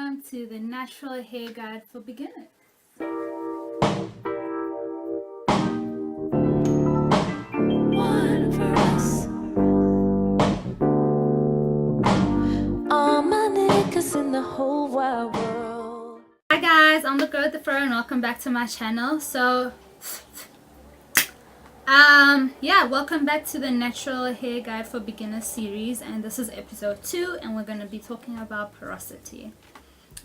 welcome to the Natural Hair Guide for Beginners. One for us. All my niggas in the whole wide world. Hi guys, I'm the girl with the fro and welcome back to my channel. Yeah, welcome back to the Natural Hair Guide for Beginners series, and this is episode 2 and we're going to be talking about porosity.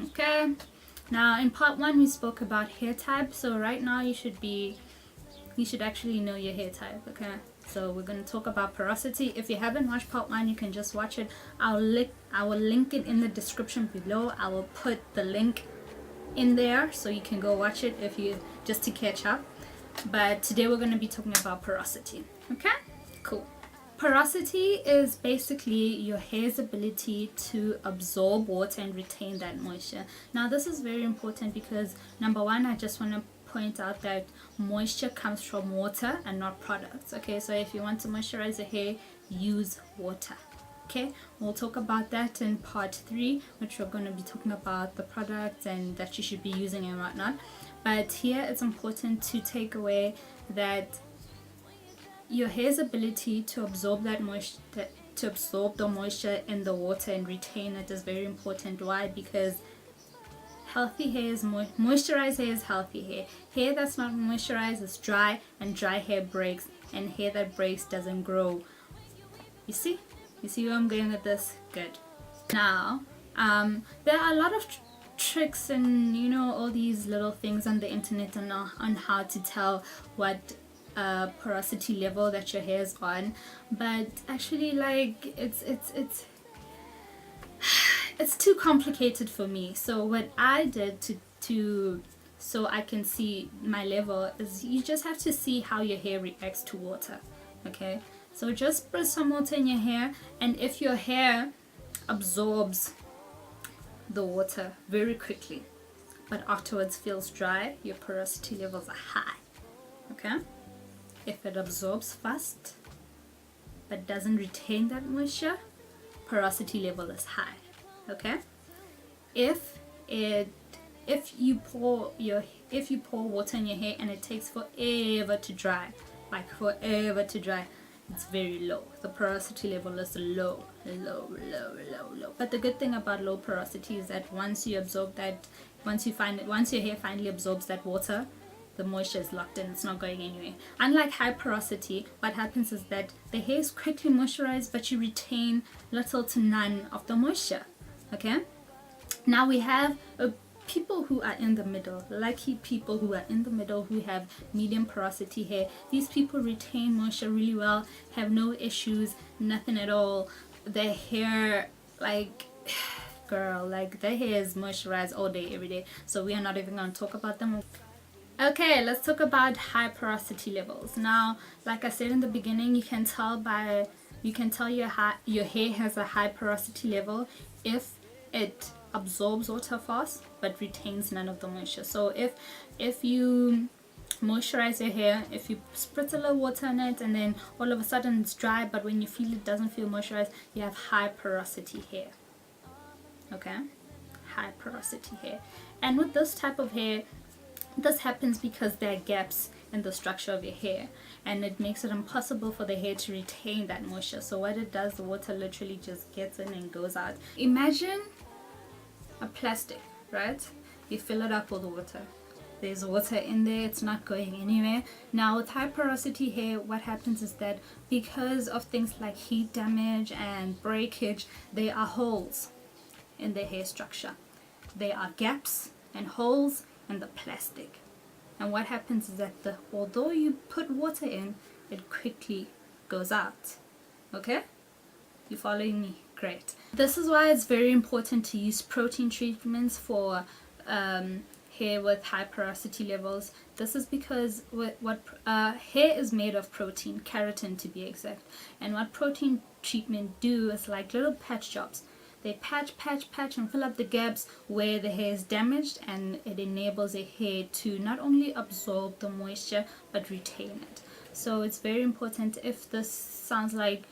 Okay, now in part 1 we spoke about hair type, so right now you should actually know your hair type. Okay, so we're going to talk about porosity. If you haven't watched part 1, you can just watch it. I will link it in the description below. I will put the link in there so you can go watch it if you just to catch up. But today we're going to be talking about porosity. Okay, cool. Porosity is basically your hair's ability to absorb water and retain that moisture. Now this is very important because number one, I just want to point out that moisture comes from water and not products. Okay, so if you want to moisturize your hair, use water. Okay, we'll talk about that in part 3, which we're going to be talking about the products and that you should be using and whatnot. But here it's important to take away that your hair's ability to absorb that moisture, to absorb the moisture in the water and retain it is very important. Why? Because healthy hair is moisturized hair is healthy hair. Hair that's not moisturized is dry, and dry hair breaks, and hair that breaks doesn't grow. You see where I'm going with this? Good. Now there are a lot of tricks and all these little things on the internet on how to tell what porosity level that your hair is on, but actually it's too complicated for me. So what I did so I can see my level is you just have to see how your hair reacts to water. Okay, so just put some water in your hair, and if your hair absorbs the water very quickly but afterwards feels dry, your porosity levels are high. Okay, if it absorbs fast but doesn't retain that moisture, porosity level is high. Okay, if you pour water in your hair and it takes forever to dry, it's very low. The porosity level is low. But the good thing about low porosity is that once your hair finally absorbs that water, the moisture is locked in. It's not going anywhere. Unlike high porosity, what happens is that the hair is quickly moisturized, but you retain little to none of the moisture. Okay, now we have people who are in the middle, lucky people who are in the middle, who have medium porosity hair. These people retain moisture really well, have no issues, nothing at all. Their hair, their hair is moisturized all day every day, so we are not even going to talk about them. Okay, let's talk about high porosity levels. Now, like I said in the beginning, you can tell your hair has a high porosity level if it absorbs water fast but retains none of the moisture. So if you moisturize your hair, if you spritz a little water on it and then all of a sudden it's dry, but when you feel it doesn't feel moisturized, you have high porosity hair. Okay, high porosity hair. And with this type of hair, this happens because there are gaps in the structure of your hair, and it makes it impossible for the hair to retain that moisture. So what it does, the water literally just gets in and goes out. Imagine a plastic, right? You fill it up with water. There's water in there, it's not going anywhere. Now with high porosity hair, what happens is that because of things like heat damage and breakage, there are holes in the hair structure. There are gaps and holes in the plastic. And what happens is that although you put water in, it quickly goes out. Okay? You following me? Great. This is why it's very important to use protein treatments for hair with high porosity levels. This is because hair is made of protein, keratin to be exact. And what protein treatment do is like little patch jobs. They patch and fill up the gaps where the hair is damaged, and it enables a hair to not only absorb the moisture but retain it. So it's very important. If this sounds like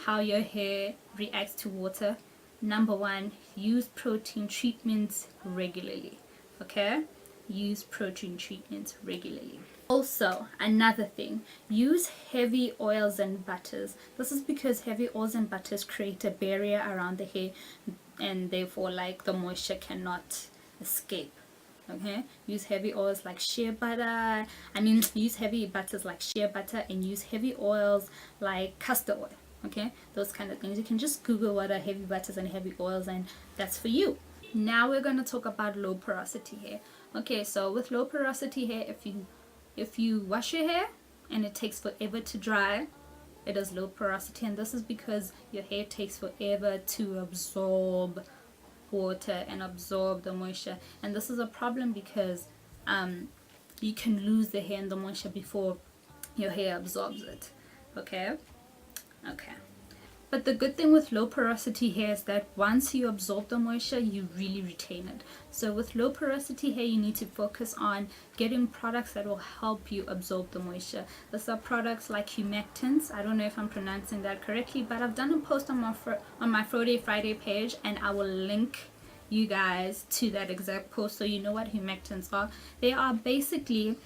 how your hair reacts to water, number one, use protein treatments regularly. Okay, use protein treatments regularly. Also, another thing, use heavy oils and butters. This is because heavy oils and butters create a barrier around the hair, and therefore like the moisture cannot escape. Okay, use heavy oils like shea butter. Use heavy butters like shea butter, and use heavy oils like castor oil. Okay, those kind of things. You can just Google what are heavy butters and heavy oils, and that's for you. Now we're going to talk about low porosity hair. Okay, so with low porosity hair, if you wash your hair and it takes forever to dry, it is low porosity, and this is because your hair takes forever to absorb water and absorb the moisture, and this is a problem because you can lose the hair and the moisture before your hair absorbs it. Okay. But the good thing with low porosity hair is that once you absorb the moisture, you really retain it. So with low porosity hair, you need to focus on getting products that will help you absorb the moisture. These are products like humectants. I don't know if I'm pronouncing that correctly, but I've done a post on my Froday Friday page, and I will link you guys to that exact post so you know what humectants are. They are basically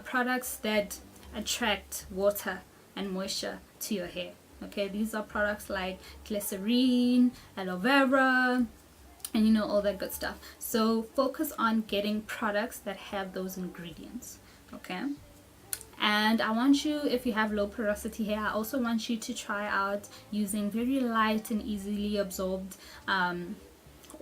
products that attract water and moisture to your hair. Okay, these are products like glycerine, aloe vera, and all that good stuff. So focus on getting products that have those ingredients. Okay, and I want you, if you have low porosity hair, I also want you to try out using very light and easily absorbed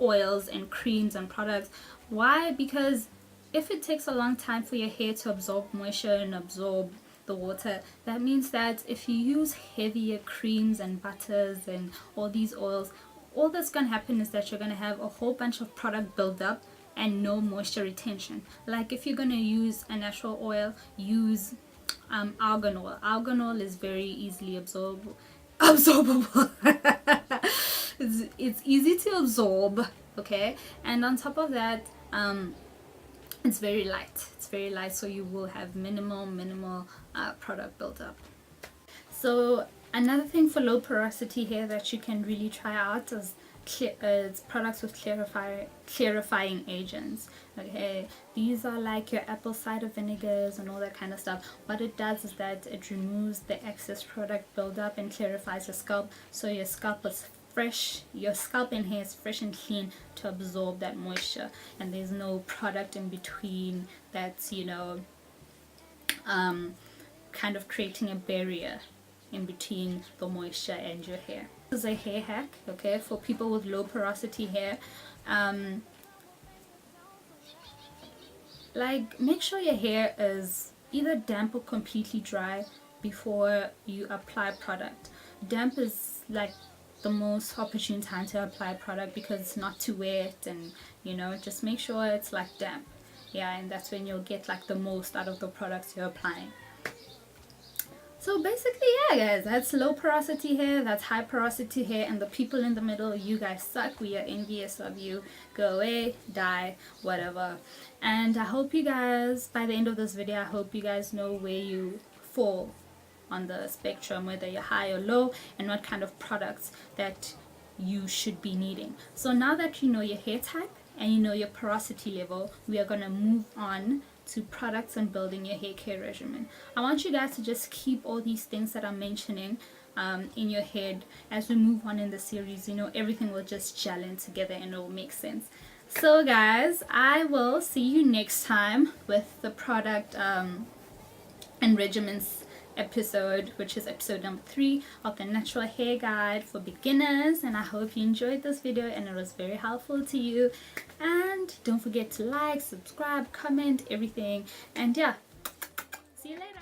oils and creams and products. Why? Because if it takes a long time for your hair to absorb moisture and absorb the water, that means that if you use heavier creams and butters and all these oils, all that's going to happen is that you're going to have a whole bunch of product build up and no moisture retention. Like if you're going to use a natural oil, use argan oil. Argan oil is very easily absorbable. It's easy to absorb. Okay, and on top of that, it's very light, so you will have minimal product built up. So another thing for low porosity hair that you can really try out is products with clarifying agents. Okay, these are like your apple cider vinegars and all that kind of stuff. What it does is that it removes the excess product buildup and clarifies your scalp, so your scalp is fresh, your scalp and hair is fresh and clean to absorb that moisture, and there's no product in between that's kind of creating a barrier in between the moisture and your hair. This is a hair hack, okay, for people with low porosity hair. Like, make sure your hair is either damp or completely dry before you apply product. Damp is like the most opportune time to apply product because it's not too wet, and just make sure it's like damp. Yeah, and that's when you'll get like the most out of the products you're applying. So basically, yeah guys, that's low porosity hair, that's high porosity hair, and the people in the middle, you guys suck. We are envious of you. Go away, die, whatever. And I hope you guys, by the end of this video, I hope you guys know where you fall on the spectrum, whether you're high or low, and what kind of products that you should be needing. So now that you know your hair type and you know your porosity level, we are going to move on to products and building your hair care regimen. I want you guys to just keep all these things that I'm mentioning in your head as we move on in the series. Everything will just gel in together and it will make sense. So guys, I will see you next time with the product and regimens episode, which is episode number 3 of the natural hair guide for beginners. And I hope you enjoyed this video and it was very helpful to you. And don't forget to like, subscribe, comment, everything. And yeah, see you later.